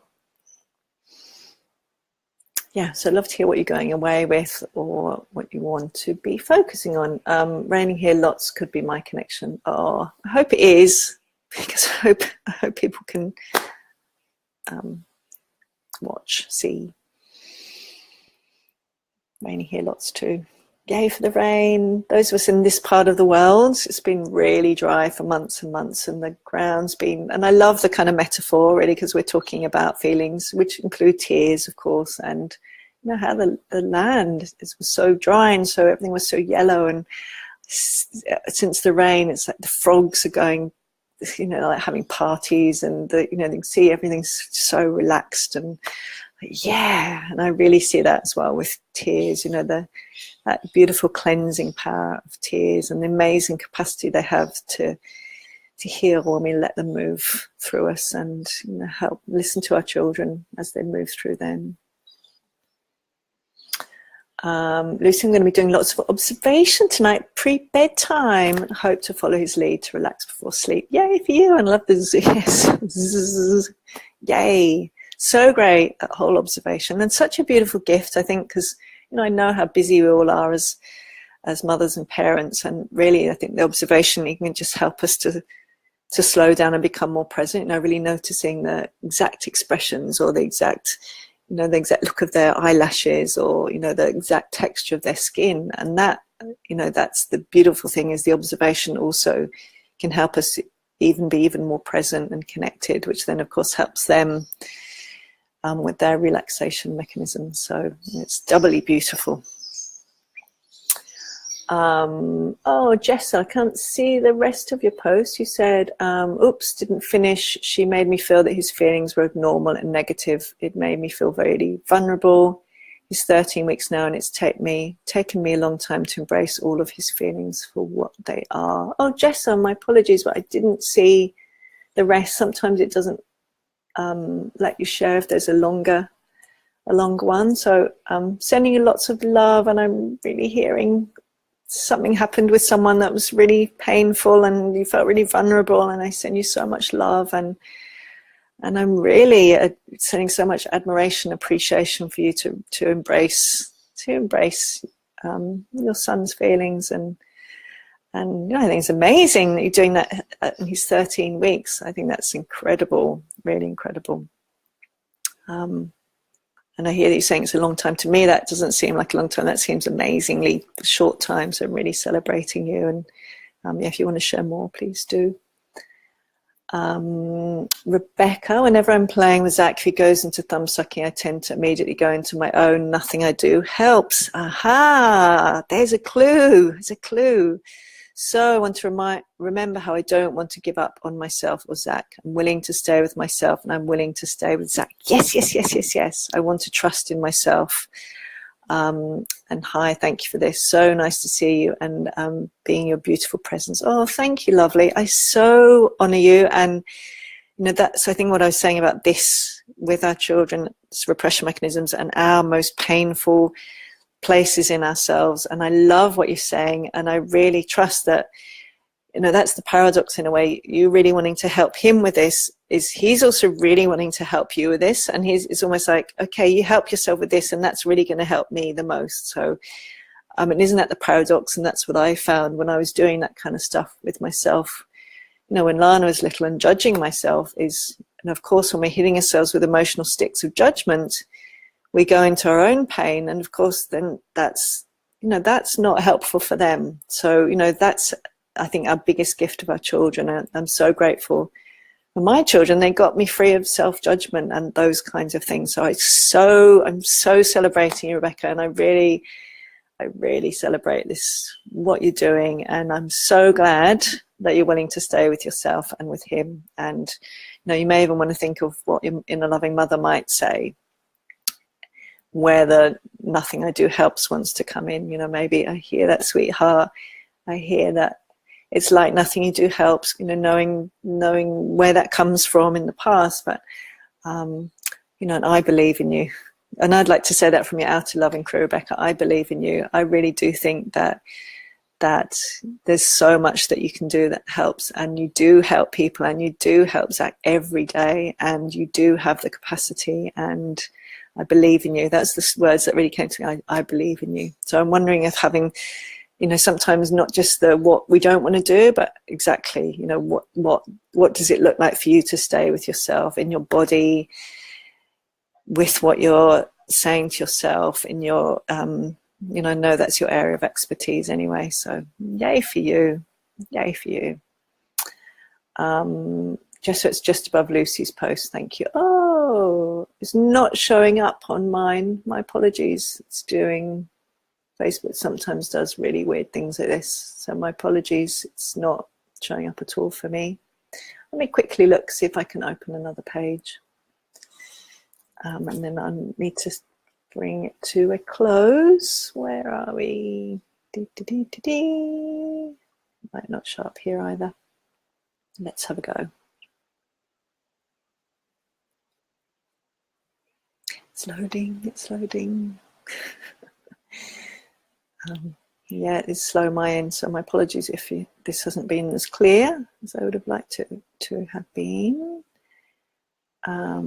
yeah, so I'd love to hear what you're going away with or what you want to be focusing on. Raining here lots could be my connection. Oh, I hope it is, because I hope people can watch, see. Raining here lots too. Yay for the rain. Those of us in this part of the world, it's been really dry for months and months, and the ground's been, and I love the kind of metaphor really, because we're talking about feelings which include tears, of course, and you know how the land was so dry, and so everything was so yellow, and since the rain, it's like the frogs are going, you know, like having parties, and the, you know, they can see everything's so relaxed, and yeah, and I really see that as well with tears, you know, that beautiful cleansing power of tears and the amazing capacity they have to heal when we let them move through us, and you know, help listen to our children as they move through them. Lucy, I'm going to be doing lots of observation tonight, pre-bedtime. Hope to follow his lead to relax before sleep. Yay for you, and love the yes. Yay. So great, that whole observation, and such a beautiful gift, I think, because you know, I know how busy we all are as mothers and parents, and really I think the observation can just help us to slow down and become more present, you know, really noticing the exact expressions, or the exact, you know, the exact look of their eyelashes, or you know, the exact texture of their skin. And that, you know, that's the beautiful thing, is the observation also can help us be even more present and connected, which then of course helps them with their relaxation mechanisms. So it's doubly beautiful. Oh, Jessa, I can't see the rest of your post. You said, oops, didn't finish. She made me feel that his feelings were abnormal and negative. It made me feel very vulnerable. He's 13 weeks now, and it's taken me a long time to embrace all of his feelings for what they are. Oh, Jessa, my apologies, but I didn't see the rest. Sometimes it doesn't let you share if there's a longer one. So sending you lots of love, and I'm really hearing something happened with someone that was really painful, and you felt really vulnerable, and I send you so much love, and I'm really sending so much admiration, appreciation for you to embrace your son's feelings, and you know, I think it's amazing that you're doing that in his 13 weeks. I think that's incredible, really incredible. And I hear that you're saying it's a long time. To me, that doesn't seem like a long time. That seems amazingly short time. So I'm really celebrating you. And yeah, if you want to share more, please do. Rebecca, whenever I'm playing with Zach, if he goes into thumb sucking, I tend to immediately go into my own. Nothing I do helps. Aha, there's a clue. There's a clue. So I want to remember how I don't want to give up on myself or Zach. I'm willing to stay with myself, and I'm willing to stay with Zach. Yes, yes, yes, yes, yes. I want to trust in myself. And hi, thank you for this. So nice to see you, and being your beautiful presence. Oh, thank you, lovely. I so honor you. And you know, that's, I think, what I was saying about this with our children's repression mechanisms and our most painful places in ourselves. And I love what you're saying, and I really trust that, you know, that's the paradox in a way. You really wanting to help him with this, is he's also really wanting to help you with this, and it's almost like, okay, you help yourself with this, and that's really going to help me the most. So and isn't that the paradox? And that's what I found when I was doing that kind of stuff with myself, you know, when Lana was little, and judging myself is, and of course when we're hitting ourselves with emotional sticks of judgment, we go into our own pain, and of course then that's, you know, that's not helpful for them. So, you know, that's, I think, our biggest gift of our children. I'm so grateful for my children. They got me free of self-judgment and those kinds of things. So I'm so celebrating you, Rebecca, and I really celebrate this, what you're doing, and I'm so glad that you're willing to stay with yourself and with him. And you know, you may even want to think of what your inner loving mother might say, where the nothing I do helps wants to come in. You know, maybe I hear that, sweetheart. I hear that it's like nothing you do helps, you know, knowing where that comes from in the past. But, you know, and I believe in you. And I'd like to say that from your outer loving crew, Rebecca. I believe in you. I really do think that there's so much that you can do that helps, and you do help people, and you do help Zach every day, and you do have the capacity. And I believe in you. That's the words that really came to me. I believe in you. So I'm wondering if having, you know, sometimes not just the what we don't want to do, but exactly, you know, what does it look like for you to stay with yourself in your body, with what you're saying to yourself in your, you know, I know that's your area of expertise anyway. So yay for you. Yay for you. Just so it's just above Lucy's post. Thank you. Oh, it's not showing up on mine. My apologies. It's doing, Facebook sometimes does really weird things like this. So my apologies. It's not showing up at all for me. Let me quickly look, see if I can open another page. And then I need to bring it to a close. Where are we? Might not show up here either. Let's have a go. It's loading, it's loading. Yeah, it is slow my end, so my apologies if this hasn't been as clear as I would have liked to have been. Let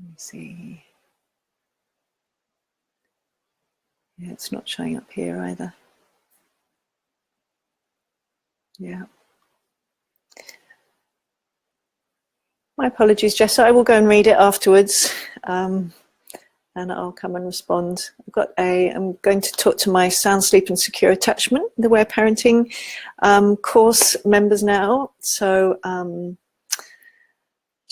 me see. Yeah, it's not showing up here either. Yeah. My apologies, Jess. I will go and read it afterwards, and I'll come and respond. I'm going to talk to my Sound Sleep and Secure Attachment, the Aware Parenting course members now. So,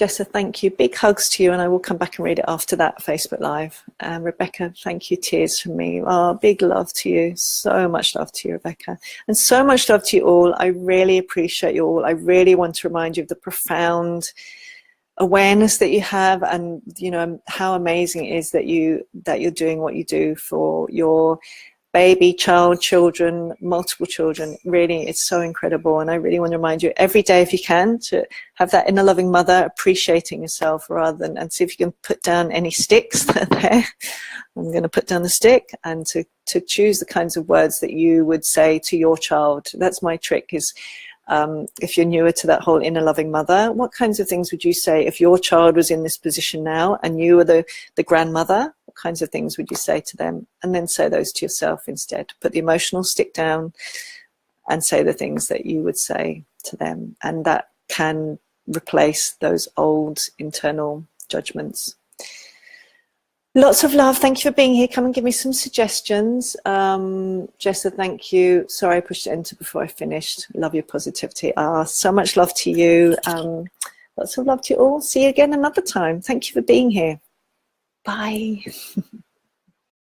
Jessa, thank you. Big hugs to you, and I will come back and read it after that Facebook Live. Rebecca, thank you. Tears from me. Oh, big love to you. So much love to you, Rebecca. And so much love to you all. I really appreciate you all. I really want to remind you of the profound awareness that you have, and you know how amazing it is that you're doing what you do for your baby, children, multiple children. Really, it's so incredible, and I really want to remind you every day, if you can, to have that inner loving mother appreciating yourself, rather than, and see if you can put down any sticks that are there. I'm going to put down the stick, and to choose the kinds of words that you would say to your child. That's my trick, is if you're newer to that whole inner loving mother, what kinds of things would you say if your child was in this position now and you were the grandmother? What kinds of things would you say to them? And then say those to yourself instead. Put the emotional stick down and say the things that you would say to them. And that can replace those old internal judgments. Lots of love. Thank you for being here. Come and give me some suggestions. Jessa, thank you. Sorry I pushed enter before I finished. Love your positivity. So much love to you. Lots of love to you all. See you again another time. Thank you for being here. Bye.